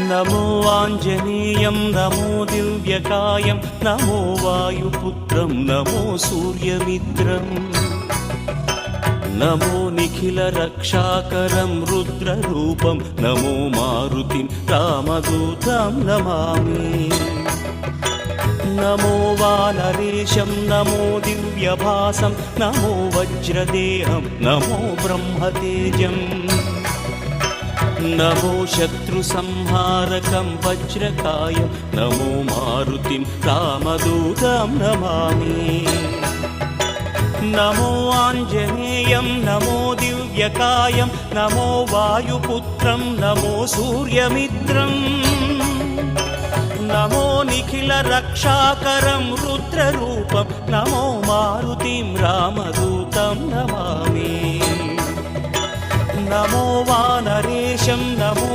నమో ఆంజనేయం నమో దివ్యకాయం నమో వాయుపుత్రం నమో సూర్యమిత్రం నమో నిఖిల రక్షాకరం రుద్రరూపం నమో మారుతిం రామదూతం నమామి నమో వానరేశం నమో దివ్యభాసం నమో వజ్రదేహం నమో బ్రహ్మతేజం నమో శత్రు సంహారకం వజ్రకాయం నమో మారుతిం రామదూతం నమామి నమో ఆంజనేయం నమో దివ్యకాయం నమో వాయుపుత్రం నమో సూర్యమిత్రం నమో నిఖిల రక్షాకరం రుద్రరూపం నమో మారుతిం రామదూతం నమామి నమో వానరేశం నమో